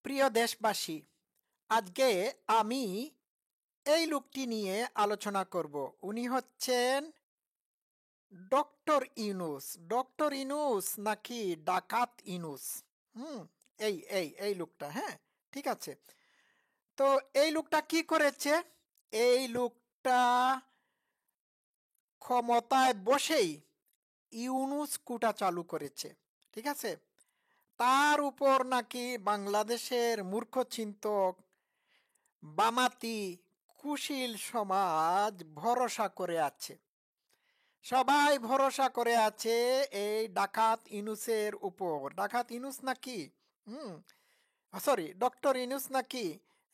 প্রিয় দেশবাসী, আজকে আমি এই লোকটি নিয়ে আলোচনা করব। উনি হচ্ছেন ডক্টর ইউনূস। ডক্টর ইউনূস নাকি ডাকাত ইউনূস? হুম এই লোকটা, হ্যাঁ, ঠিক আছে। তো এই লোকটা কি করেছে? এই লোকটা ক্ষমতায় বসেই ইউনূস কোটা চালু করেছে, ঠিক আছে। তার উপর নাকি বাংলাদেশের মূর্খ চিন্তক, বামাতি, কুশীল সমাজ ভরসা করে আছে। সবাই ভরসা করে আছে এই ডাকাত ইউনূসের উপর। ডাকাত ইউনূস নাকি, সরি, ডক্টর ইউনূস নাকি,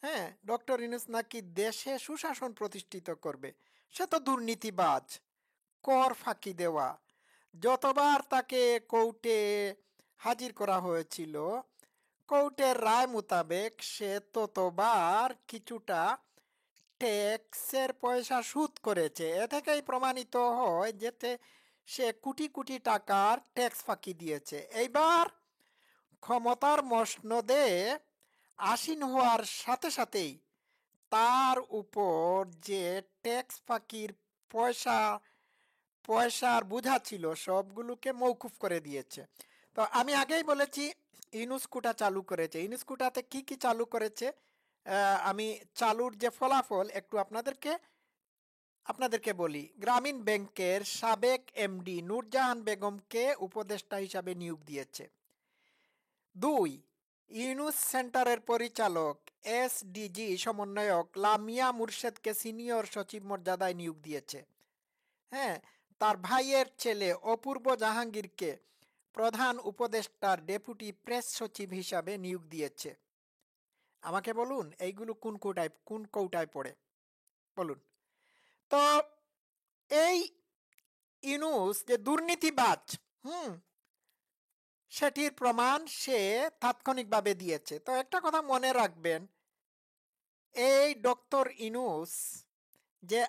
হ্যাঁ, ডক্টর ইউনূস নাকি দেশে সুশাসন প্রতিষ্ঠিত করবে। সে তো দুর্নীতিবাজ, কর ফাঁকি দেওয়া। যতবার তাকে কোর্টে হাজির করা হয়েছিল, কোর্টের রায় মোতাবেক সে ততবার কিছুটা ট্যাক্সের পয়সা সুদ করেছে। এ থেকেই প্রমাণিত হয় যে সে কোটি কোটি টাকার ট্যাক্স ফাঁকি দিয়েছে। এইবার ক্ষমতার মসনদে আসীন হওয়ার সাথে সাথেই তার উপর যে ট্যাক্স ফাঁকির পয়সা পয়সার বোঝা ছিল সবগুলোকে মওকুফ করে দিয়েছে। তো আমি আগেই বলেছি ইউনূস কোটা চালু করেছে। ইউনূস কোটাতে কি কি চালু করেছে, আমি চালুর যে ফলাফল একটু আপনাদেরকে বলি। গ্রামীণ ব্যাংকের সাবেক এমডি নূরজাহান বেগমকে উপদেষ্টা হিসাবে নিয়োগ দিয়েছে। 2, ইউনূস সেন্টারের পরিচালক এসডিজি সমন্বয়ক লামিয়া মুর্শেদকে সিনিয়র সচিব মর্যাদায় নিয়োগ দিয়েছে। হ্যাঁ, তার ভাইয়ের ছেলে অপূর্ব জাহাঙ্গীরকে প্রধান উপদেষ্টার ডেপুটি প্রেস সচিব হিসাবে নিয়োগ দিয়েছে। আমাকে বলুন এইগুলো কোন কৌটায় পড়ে বলুন তো। এই ইউনূস যে দুর্নীতিবাজ, হুম সেটির প্রমাণ সে তাৎক্ষণিকভাবে দিয়েছে। তো একটা কথা মনে রাখবেন, এই ডক্টর ইউনূস যে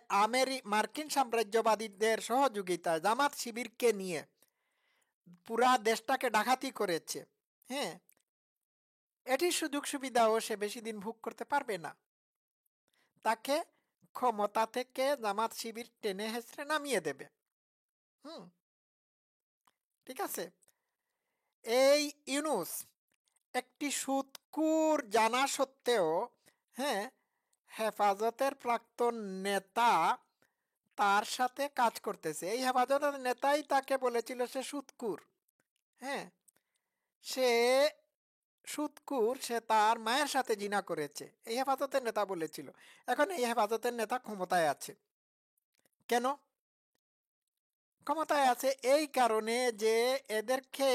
মার্কিন সাম্রাজ্যবাদীদের সহযোগিতায় জামাত শিবিরকে নিয়ে পুরা দেশটাকে ডাকাতি করেছে, হ্যাঁ, এটির সুযোগ সুবিধাও সে বেশি দিন ভোগ করতে পারবে না। তাকে ক্ষমতা থেকে জামাত শিবির টেনে হেঁচড়ে নামিয়ে দেবে। হুম ঠিক আছে। এই ইউনূস একটি সুদখোর জানা সত্ত্বেও, হ্যাঁ, হেফাজতের প্রাক্তন নেতা তার সাথে কাজ করতেছে। এই হেফাজতের নেতাই তাকে বলেছিল সে সুদখোর। হ্যাঁ, সে সুদখোর, সে তার মায়ের সাথে জিনা করেছে, এই হেফাজতের নেতা বলেছিল। এখন এই হেফাজতের নেতা ক্ষমতায় আছে। কেন ক্ষমতায় আছে? এই কারণে যে এদেরকে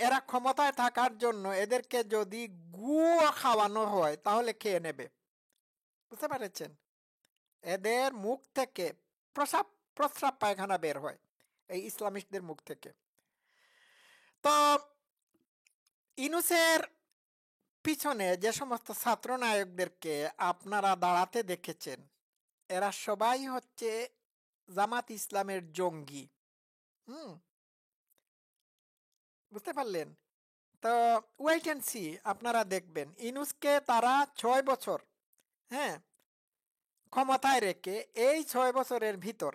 এরা ক্ষমতায় থাকার জন্য এদেরকে যদি গুও খাওয়ানো হয় তাহলে খেয়ে নেবে। বুঝতে পেরেছেন? এদের মুখ থেকে প্রস্রাব পায়খানা বের হয়, এই ইসলামিস্টদের মুখ থেকে। তো ইউনূসের পিছনে যে সমস্ত ছাত্র নায়কদেরকে আপনারা দাঁড়াতে দেখেছেন, এরা সবাই হচ্ছে জামাত ইসলামের জঙ্গি। হুম বুঝতে পারলেন? তো ওয়েট অ্যান্ড সি, আপনারা দেখবেন ইউনূসকে তারা 6 বছর, হ্যাঁ, ক্ষমতায় রেখে এই 6 বছরের ভিতর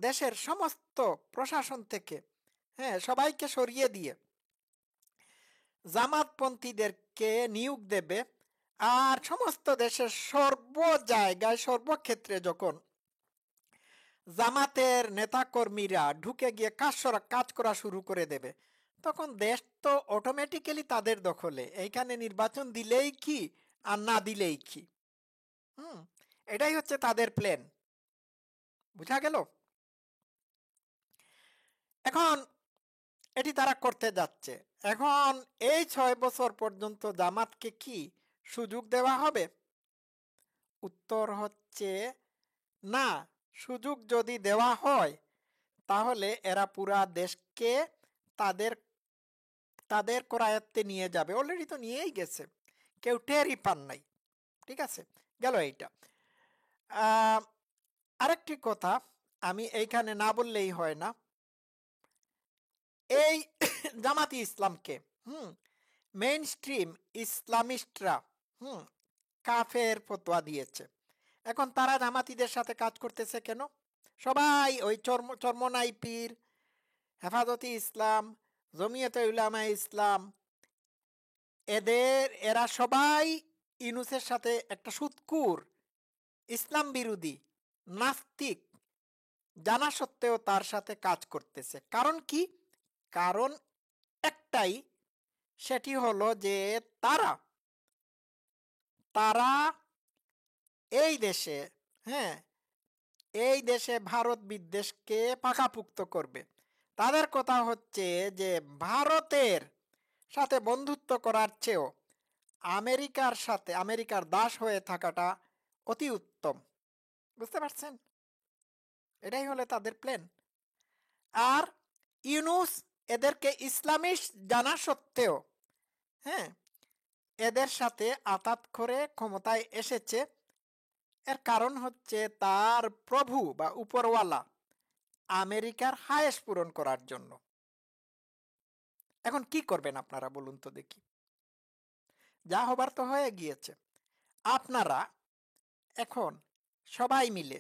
দেশের সমস্ত প্রশাসন থেকে, হ্যাঁ, সবাইকে সরিয়ে দিয়ে জামাতপন্থীদেরকে নিয়োগ দেবে। আর সমস্ত দেশের সর্ব জায়গায় সর্বক্ষেত্রে যখন জামাতের নেতাকর্মীরা ঢুকে গিয়ে কাজ করা শুরু করে দেবে, তখন দেশ তো অটোমেটিক্যালি তাদের দখলে। এইখানে নির্বাচন দিলেই কি আর না দিলেই কি। হুম এটাই হচ্ছে তাদের প্ল্যান। বুঝা গেল? এখন এটি তারা করতে যাচ্ছে। এখন এই 6 বছর পর্যন্ত জামাতকে কি সুযোগ দেওয়া হবে? উত্তর হচ্ছে না। সুযোগ যদি দেওয়া হয় তাহলে এরা পুরা দেশকে তাদের তাদের করায়ত্তে নিয়ে যাবে। অলরেডি তো নিয়েই গেছে, কেউ টেরই পান নাই। ঠিক আছে, গেল এইটা। আরেকটি কথা আমি এইখানে না বললেই হয় না। এই জামাতি ইসলামকে, হুম মেইন স্ট্রিম ইসলামিস্টরা কাফের ফতোয়া দিয়েছে। এখন তারা জামাতিদের সাথে কাজ করতেছে কেন? সবাই ওই চরমনাই পীর, হেফাজতে ইসলাম, জমিয়তে উলামা ইসলাম, এরা সবাই ইউনূসের সাথে একটা সুৎকুর, ইসলাম বিরোধী, নাস্তিক জানা সত্ত্বেও তার সাথে কাজ করতেছে। কারণ কি? কারণ একটাই, সেটি হলো যে তারা তারা এই দেশে হ্যাঁ এই দেশে ভারত বিদ্বেষকে পাকাপুক্ত করবে। তাদের কথা হচ্ছে যে ভারতের সাথে বন্ধুত্ব করার চেয়েও আমেরিকার দাস হয়ে থাকাটা অতি উত্তম। বুঝতে পারছেন? এটাই হলো তাদের প্ল্যান। আর ইউনূস এদেরকে ইসলামিস্ট জানা সত্ত্বেও হ্যাঁ এদের সাথে আতাত করে ক্ষমতায় এসেছে। এর কারণ হচ্ছে তার প্রভু বা উপরওয়ালা আমেরিকার হায়েস পূরণ করার জন্য। এখন কি করবেন আপনারা বলুন তো দেখি? যা হবার তো হয়ে গিয়েছে। আপনারা এখন সবাই মিলে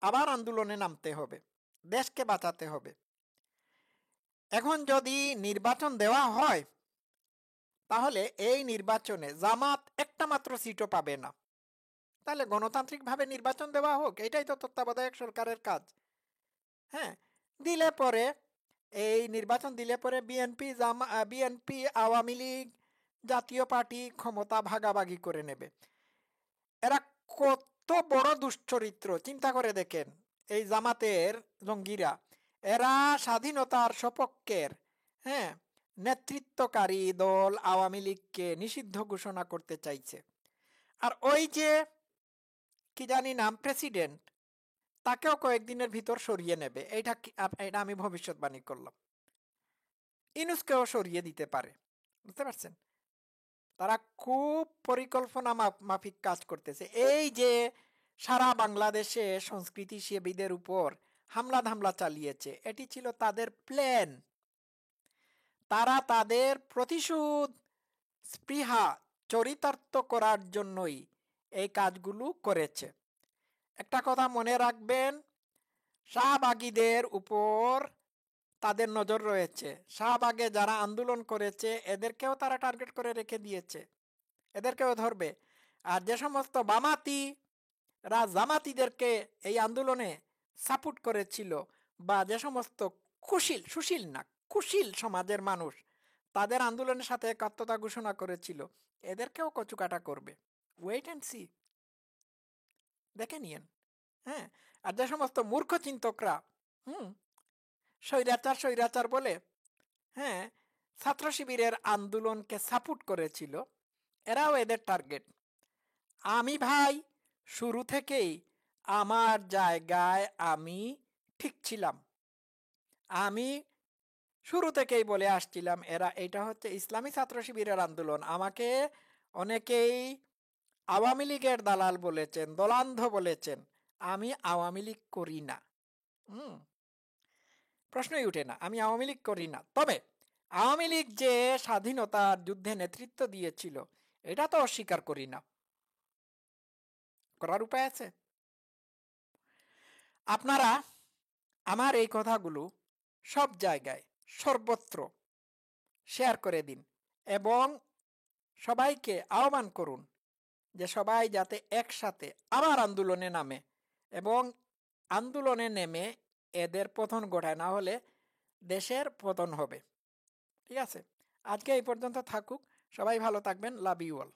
আবার আন্দোলনে নামতে হবে, দেশকে বাঁচাতে হবে। এখন যদি নির্বাচন দেওয়া হয়, তাহলে এই নির্বাচনে জামাত একটা মাত্র সিটও পাবে না। তাহলে গণতান্ত্রিকভাবে নির্বাচন দেওয়া হোক, এটাই তো তত্ত্বাবধায়ক সরকারের কাজ। হ্যাঁ, দিলে পরে এই নির্বাচন দিলে পরে বিএনপি, আওয়ামী লীগ, জাতীয় পার্টি ক্ষমতা ভাগাভাগি করে নেবে। এরা কত বড় দুশ্চরিত্র চিন্তা করে দেখেন। এই জামাতের জঙ্গিরা, এরা স্বাধীনতার সপক্ষের হ্যাঁ নেতৃত্বকারী দল আওয়ামী লীগকে নিষিদ্ধ ঘোষণা করতে চাইছে। আর ওই যে কি জানি নাম প্রেসিডেন্ট, তাকেও কয়েকদিনের ভিতর সরিয়ে নেবে। এটা আমি ভবিষ্যৎবাণী করলাম। ইউনূসকেও সরিয়ে দিতে পারে। বুঝতে পারছেন? তারা খুব পরিকল্পনা মাফিক কাজ করতেছে। এই যে সারা বাংলাদেশে সংস্কৃতি সেবীদের উপর হামলা চালিয়েছে, এটি ছিল তাদের প্ল্যান। তারা তাদের প্রতিশোধ স্পৃহা চরিতার্থ করার জন্যই এই কাজগুলো করেছে। একটা কথা মনে রাখবেন, শাহবাগীদের উপর তাদের নজর রয়েছে। শাহবাগে যারা আন্দোলন করেছে এদেরকেও তারা টার্গেট করে রেখে দিয়েছে, এদেরকেও ধরবে। আর যে সমস্ত বামাতিরা জামাতিদেরকে এই আন্দোলনে সাপোর্ট করেছিল, বা যে সমস্ত কুশীল সমাজের মানুষ তাদের আন্দোলনের সাথে একাত্মতা ঘোষণা করেছিল, এদেরকেও কচুকাটা করবে। ওয়েট অ্যান্ড সি, দেখে নিয়েন। হ্যাঁ, আর যে সমস্ত মূর্খ চিন্তকরা স্বৈরাচার বলে হ্যাঁ ছাত্র শিবিরের আন্দোলনকে সাপোর্ট করেছিল, এরাও এদের টার্গেট। আমি ভাই শুরু থেকেই আমার জায়গায় আমি ঠিক ছিলাম। আমি শুরু থেকেই বলে আসছিলাম এটা হচ্ছে ইসলামী ছাত্র শিবিরের আন্দোলন। আমাকে অনেকেই আওয়ামী লীগের দালাল বলেছেন, দলান্ধ বলেছেন। আমি আওয়ামী লীগ করি না, প্রশ্নই উঠে না, আমি আওয়ামী লীগ করি না। তবে আওয়ামী লীগ যে স্বাধীনতার যুদ্ধে নেতৃত্ব দিয়েছিল, এটা তো অস্বীকার করি না। করার উপায় আছে। আপনারা আমার এই কথাগুলো সব জায়গায় সর্বত্র শেয়ার করে দিন এবং সবাইকে আহ্বান করুন যে সবাই যাতে একসাথে আবার আন্দোলনে নামে এবং আন্দোলনে নেমে এদের পতন ঘটায়, না হলে দেশের পতন হবে। ঠিক আছে, আজকে এই পর্যন্ত থাকুক। সবাই ভালো থাকবেন। Love you all.